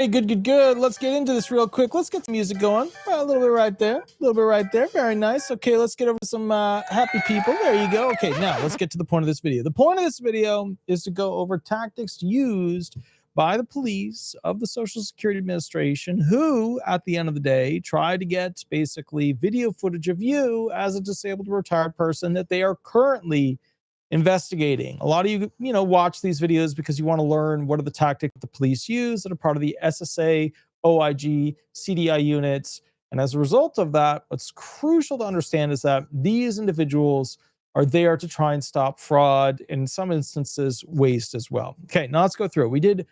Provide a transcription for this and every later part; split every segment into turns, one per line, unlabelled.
Hey, good. Let's get into this real quick. Let's get some music going. A little bit right there. A little bit right there. Very nice. Okay, let's get over to some happy people. There you go. Okay, now let's get to the point of this video. The point of this video is to go over tactics used by the police of the Social Security Administration who, at the end of the day, try to get basically video footage of you as a disabled retired person that they are currently investigating. A lot of you, watch these videos because you want to learn what are the tactics the police use that are part of the SSA, OIG, CDI units. And as a result of that, what's crucial to understand is that these individuals are there to try and stop fraud, in some instances, waste as well. Okay, now let's go through it. We did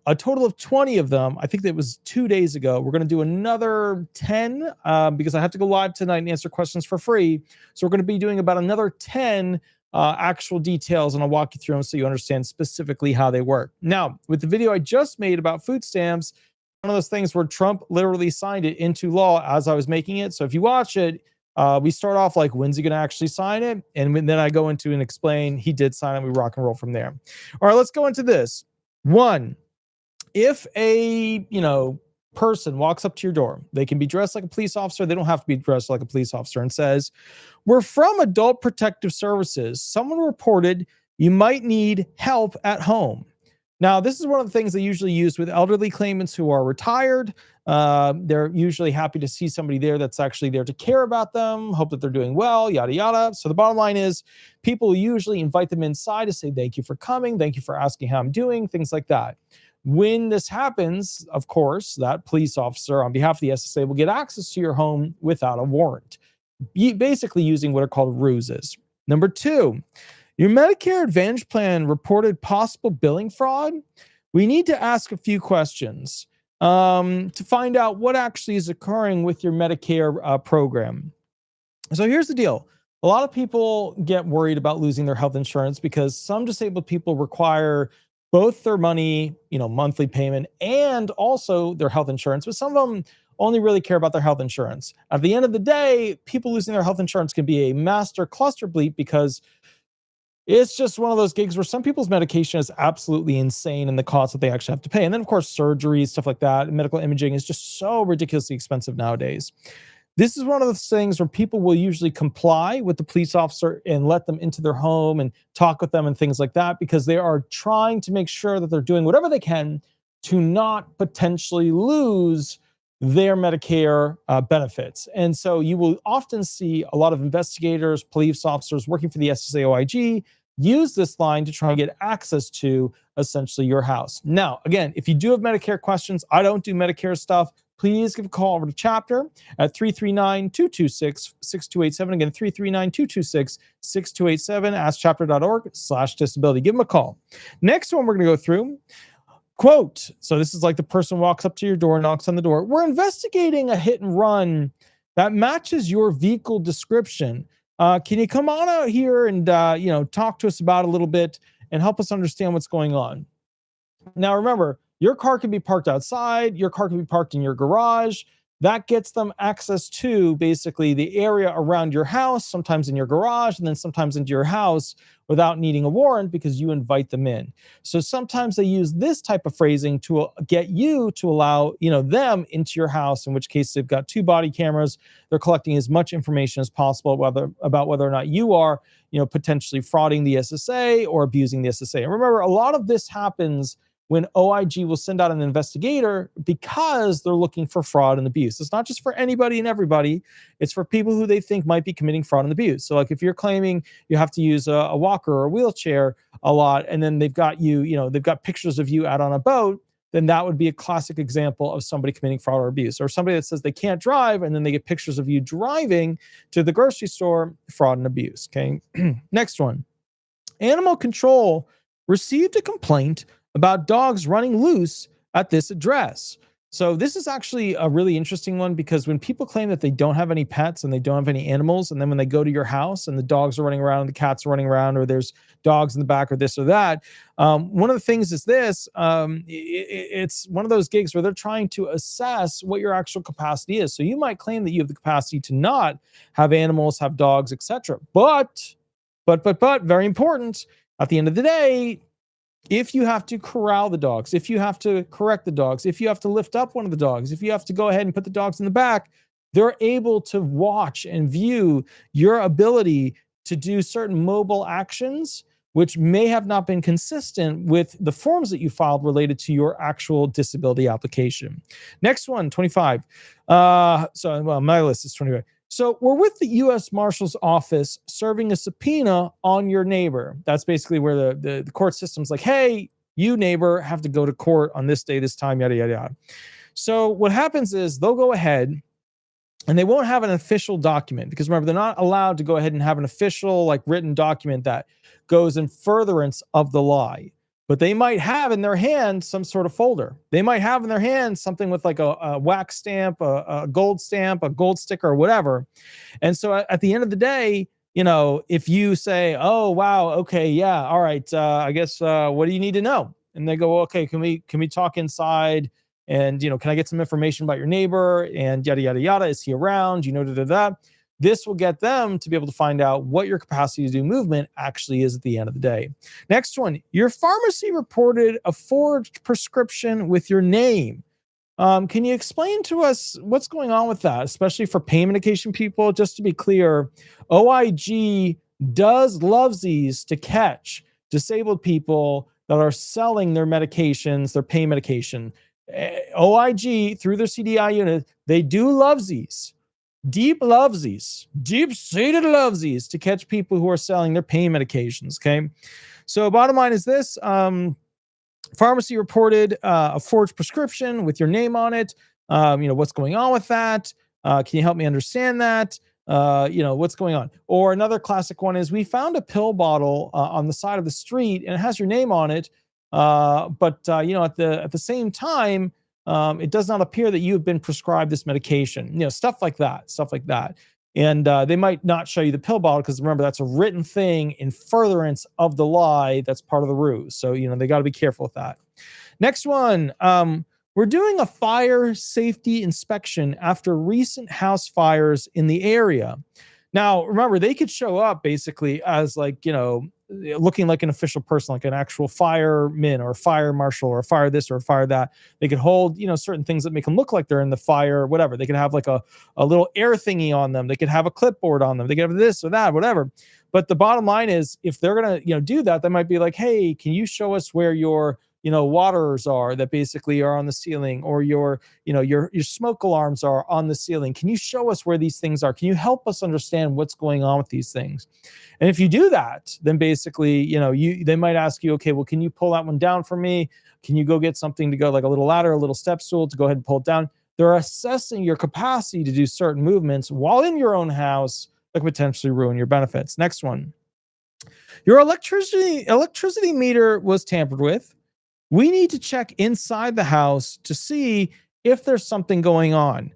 a total of 20 of them. I think that was 2 days ago. We're going to do another 10 because I have to go live tonight and answer questions for free. So we're going to be doing about another 10 actual details, and I'll walk you through them so you understand specifically how they work. Now, with the video I just made about food stamps, one of those things where Trump literally signed it into law as I was making it. So if you watch it, we start off like, when's he going to actually sign it? And then I go into and explain he did sign it. We rock and roll from there. All right, let's go into this. One, if a, person walks up to your door, they can be dressed like a police officer. They don't have to be dressed like a police officer, and says, "We're from Adult Protective Services. Someone reported you might need help at home." Now, this is one of the things they usually use with elderly claimants who are retired. They're usually happy to see somebody there that's actually there to care about them, hope that they're doing well, yada, yada. So the bottom line is people usually invite them inside to say, "Thank you for coming. Thank you for asking how I'm doing," things like that. When this happens, of course, that police officer on behalf of the SSA will get access to your home without a warrant, basically using what are called ruses. Number two, your Medicare Advantage plan reported possible billing fraud. We need to ask a few questions to find out what actually is occurring with your Medicare program. So here's the deal. A lot of people get worried about losing their health insurance because some disabled people require both their money, monthly payment, and also their health insurance. But some of them only really care about their health insurance. At the end of the day, people losing their health insurance can be a master cluster bleep because it's just one of those gigs where some people's medication is absolutely insane and the cost that they actually have to pay. And then, of course, surgery, stuff like that, and medical imaging is just so ridiculously expensive nowadays. This is one of those things where people will usually comply with the police officer and let them into their home and talk with them and things like that because they are trying to make sure that they're doing whatever they can to not potentially lose their Medicare benefits. And so you will often see a lot of investigators, police officers working for the SSA OIG use this line to try and get access to essentially your house. Now, again, if you do have Medicare questions, I don't do Medicare stuff. Please give a call over to Chapter at 339-226-6287. Again, 339-226-6287. AskChapter.org/disability. Give them a call. Next one we're going to go through. Quote, so this is like the person walks up to your door, knocks on the door. "We're investigating a hit and run that matches your vehicle description. Can you come on out here and talk to us about it a little bit and help us understand what's going on?" Now, remember, your car can be parked outside. Your car can be parked in your garage. That gets them access to basically the area around your house, sometimes in your garage, and then sometimes into your house without needing a warrant because you invite them in. So sometimes they use this type of phrasing to get you to allow, them into your house, in which case they've got 2 body cameras. They're collecting as much information as possible about whether or not you are, potentially frauding the SSA or abusing the SSA. And remember, a lot of this happens when OIG will send out an investigator because they're looking for fraud and abuse. It's not just for anybody and everybody. It's for people who they think might be committing fraud and abuse. So like if you're claiming you have to use a walker or a wheelchair a lot, and then they've got they've got pictures of you out on a boat, then that would be a classic example of somebody committing fraud or abuse. Or somebody that says they can't drive, and then they get pictures of you driving to the grocery store, fraud and abuse, okay? Next one. Animal control received a complaint about dogs running loose at this address. So this is actually a really interesting one because when people claim that they don't have any pets and they don't have any animals, and then when they go to your house and the dogs are running around and the cats are running around, or there's dogs in the back or this or that, one of the things is this, it's one of those gigs where they're trying to assess what your actual capacity is. So you might claim that you have the capacity to not have animals, have dogs, etc. But very important, at the end of the day, if you have to corral the dogs, if you have to correct the dogs, if you have to lift up one of the dogs, if you have to go ahead and put the dogs in the back, they're able to watch and view your ability to do certain mobile actions, which may have not been consistent with the forms that you filed related to your actual disability application. Next one, 25. Well, my list is 25. So we're with the U.S. Marshal's Office serving a subpoena on your neighbor. That's basically where the court system's like, hey, you neighbor have to go to court on this day, this time, yada, yada, yada. So what happens is they'll go ahead and they won't have an official document, because remember, they're not allowed to go ahead and have an official, like, written document that goes in furtherance of the lie. But they might have in their hand some sort of folder. They might have in their hand something with like a wax stamp, a gold stamp, a gold sticker, or whatever. And so at the end of the day, you know, if you say, oh, wow, okay, yeah, all right, I guess, what do you need to know? And they go, okay, can we talk inside? And, you know, can I get some information about your neighbor? And yada, yada, yada. Is he around? You know, da, da, da. This will get them to be able to find out what your capacity to do movement actually is at the end of the day. Next one, your pharmacy reported a forged prescription with your name. Can you explain to us what's going on with that, especially for pain medication people? Just to be clear, OIG does lovesies to catch disabled people that are selling their medications, their pain medication. OIG, through their CDI unit, they do lovesies. Deep lovesies, deep-seated lovesies to catch people who are selling their pain medications, okay? So bottom line is this, pharmacy reported a forged prescription with your name on it. You know, what's going on with that? Can you help me understand that? You know, what's going on? Or another classic one is, we found a pill bottle on the side of the street and it has your name on it. But you know, at the same time, it does not appear that you have been prescribed this medication, you know, stuff like that. And they might not show you the pill bottle, because remember, that's a written thing in furtherance of the lie. That's part of the ruse. So, you know, they got to be careful with that. Next one, we're doing a fire safety inspection after recent house fires in the area. Now, remember, they could show up basically as, like, you know, looking like an official person, like an actual fireman or fire marshal or fire this or fire that. They could hold, you know, certain things that make them look like they're in the fire, whatever. They could have like a little air thingy on them. They could have a clipboard on them. They could have this or that, whatever. But the bottom line is, if they're going to, you know, do that, they might be like, hey, can you show us where your, you know, waters are that basically are on the ceiling, or your, you know, your smoke alarms are on the ceiling. Can you show us where these things are? Can you help us understand what's going on with these things? And if you do that, then basically, you know, they might ask you, okay, well, can you pull that one down for me? Can you go get something to go, like a little ladder, a little step stool to go ahead and pull it down? They're assessing your capacity to do certain movements while in your own house that could potentially ruin your benefits. Next one. Your electricity meter was tampered with. We need to check inside the house to see if there's something going on.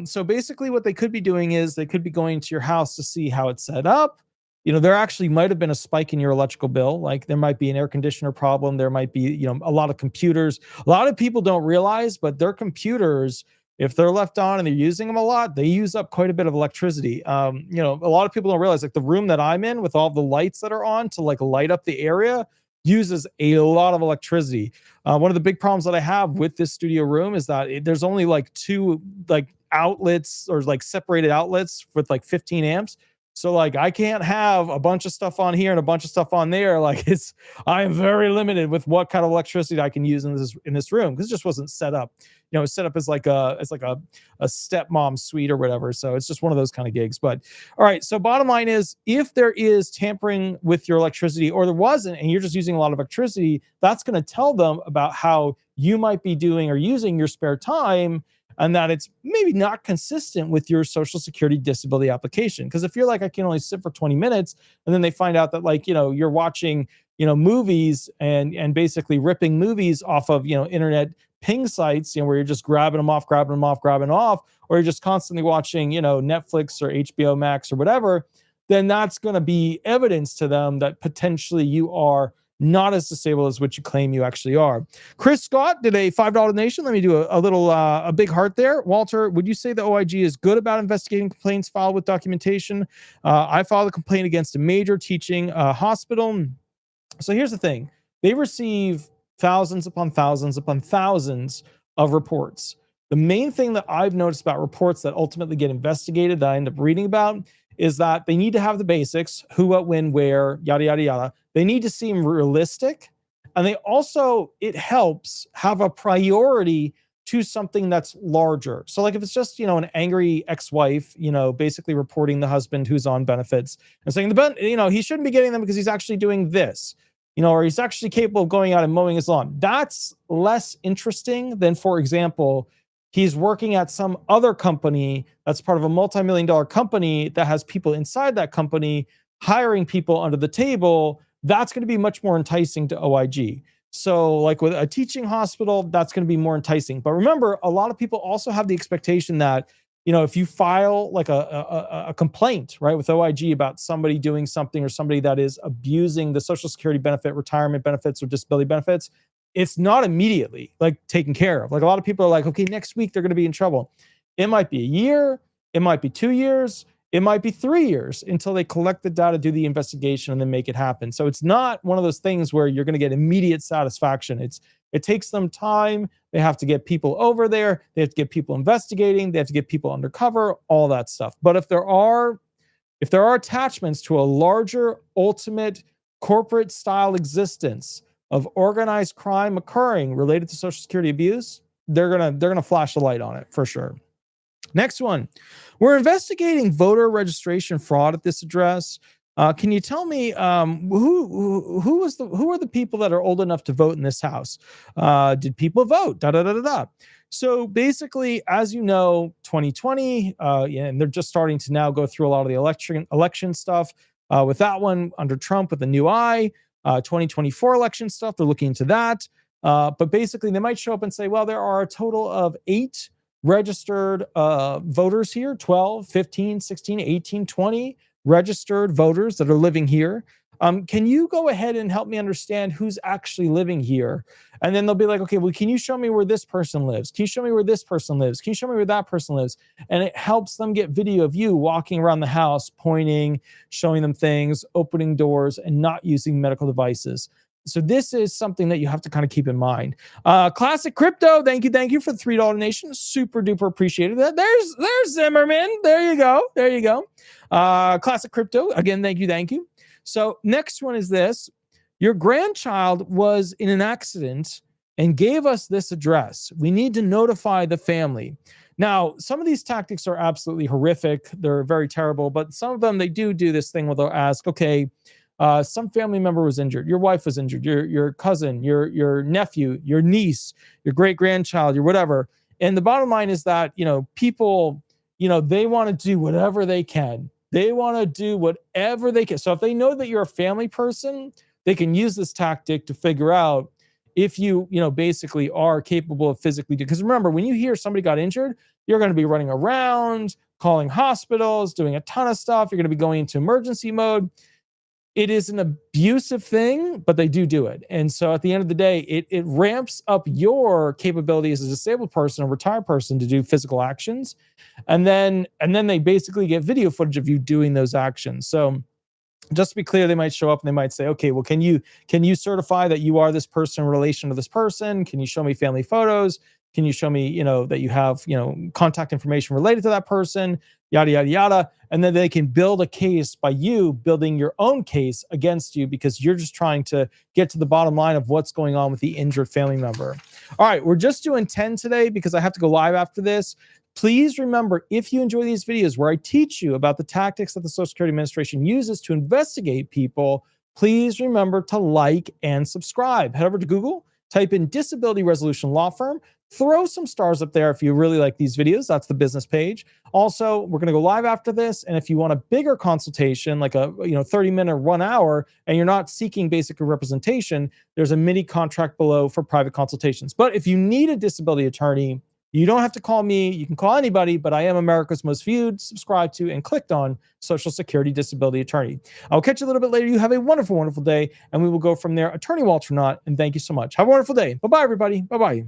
So basically what they could be doing is they could be going to your house to see how it's set up. You know, there actually might have been a spike in your electrical bill. Like, there might be an air conditioner problem. There might be, you know, a lot of computers. A lot of people don't realize, but their computers, if they're left on and they're using them a lot, they use up quite a bit of electricity. You know, a lot of people don't realize, like, the room that I'm in with all the lights that are on to, like, light up the area uses a lot of electricity. One of the big problems that I have with this studio room is that there's only like 2 like outlets, or like separated outlets with like 15 amps. So, like, I can't have a bunch of stuff on here and a bunch of stuff on there. Like, I am very limited with what kind of electricity I can use in this room, because it just wasn't set up. You know, it's set up as like a stepmom suite or whatever. So it's just one of those kind of gigs. But all right. So bottom line is, if there is tampering with your electricity, or there wasn't, and you're just using a lot of electricity, that's going to tell them about how you might be doing or using your spare time, and that it's maybe not consistent with your Social Security disability application. Because if you're like, I can only sit for 20 minutes, and then they find out that, like, you know, you're watching, you know, movies and basically ripping movies off of, you know, internet ping sites, you know, where you're just grabbing them off, or you're just constantly watching, you know, Netflix or HBO Max or whatever, then that's going to be evidence to them that potentially you are not as disabled as what you claim you actually are. Chris Scott did a $5 donation. Let me do a big heart there. Walter, would you say the OIG is good about investigating complaints filed with documentation? I filed a complaint against a major teaching hospital. So here's the thing. they receive thousands upon thousands upon thousands of reports. The main thing that I've noticed about reports that ultimately get investigated that I end up reading about is that they need to have the basics: who, what, when, where, yada, yada, yada. They need to seem realistic. And they also, it helps have a priority to something that's larger. So like if it's just, an angry ex-wife, basically reporting the husband who's on benefits and saying he shouldn't be getting them because he's actually doing this, or he's actually capable of going out and mowing his lawn. That's less interesting than, for example, he's working at some other company that's part of a multi-million-dollar company that has people inside that company hiring people under the table. That's going to be much more enticing to OIG. So like with a teaching hospital, that's going to be more enticing. But remember, a lot of people also have the expectation that, if you file like a complaint, right, with OIG about somebody doing something or somebody that is abusing the Social Security benefit, retirement benefits, or disability benefits, it's not immediately like taken care of. Like a lot of people are like, okay, next week they're going to be in trouble. It might be a year, it might be 2 years, it might be 3 years until they collect the data, do the investigation, and then make it happen. So it's not one of those things where you're going to get immediate satisfaction. It takes them time. They have to get people over there. They have to get people investigating. They have to get people undercover, all that stuff. But if there are attachments to a larger, ultimate corporate style existence of organized crime occurring related to Social Security abuse, they're gonna flash the light on it for sure. Next one, we're investigating voter registration fraud at this address. Can you tell me who are the people that are old enough to vote in this house? Did people vote? Da da da da da. So basically, as you know, 2020, and they're just starting to now go through a lot of the election stuff. With that one under Trump with the new eye, 2024 election stuff, they're looking into that. But basically, they might show up and say, well, there are a total of 8 registered voters here, 12, 15, 16, 18, 20 registered voters that are living here. Can you go ahead and help me understand who's actually living here? And then they'll be like, okay, well, can you show me where this person lives? Can you show me where this person lives? Can you show me where that person lives? And it helps them get video of you walking around the house, pointing, showing them things, opening doors, and not using medical devices. So this is something that you have to kind of keep in mind. Classic Crypto, thank you for the $3 donation. Super duper appreciated that. There's Zimmerman. There you go. Classic Crypto, again, thank you. So next one is this. Your grandchild was in an accident and gave us this address. We need to notify the family. Now, some of these tactics are absolutely horrific. They're very terrible, but some of them, they do this thing where they'll ask, okay, some family member was injured. Your wife was injured. Your cousin, your nephew, your niece, your great-grandchild, your whatever. And the bottom line is that, people, they want to do whatever they can. They want to do whatever they can. So if they know that you're a family person, they can use this tactic to figure out if you basically are capable of physically doing. Because remember, when you hear somebody got injured, you're going to be running around, calling hospitals, doing a ton of stuff. You're going to be going into emergency mode. It is an abusive thing, but they do it. And so at the end of the day, it ramps up your capability as a disabled person, a retired person, to do physical actions. And then they basically get video footage of you doing those actions. So just to be clear, they might show up and they might say, okay, well, can you certify that you are this person in relation to this person? Can you show me family photos? Can you show me, that you have, contact information related to that person, yada, yada, yada. And then they can build a case by you building your own case against you because you're just trying to get to the bottom line of what's going on with the injured family member. All right, we're just doing 10 today because I have to go live after this. Please remember, if you enjoy these videos where I teach you about the tactics that the Social Security Administration uses to investigate people, please remember to like and subscribe. Head over to Google, type in Disability Resolution Law Firm, throw some stars up there if you really like these videos. That's the business page. Also, we're going to go live after this. And if you want a bigger consultation, like a 30-minute or 1 hour, and you're not seeking basic representation, there's a mini contract below for private consultations. But if you need a disability attorney, you don't have to call me. You can call anybody, but I am America's most viewed, subscribed to, and clicked on Social Security disability attorney. I'll catch you a little bit later. You have a wonderful, wonderful day, and we will go from there. Attorney Walter Hnot, and thank you so much. Have a wonderful day. Bye-bye, everybody. Bye-bye.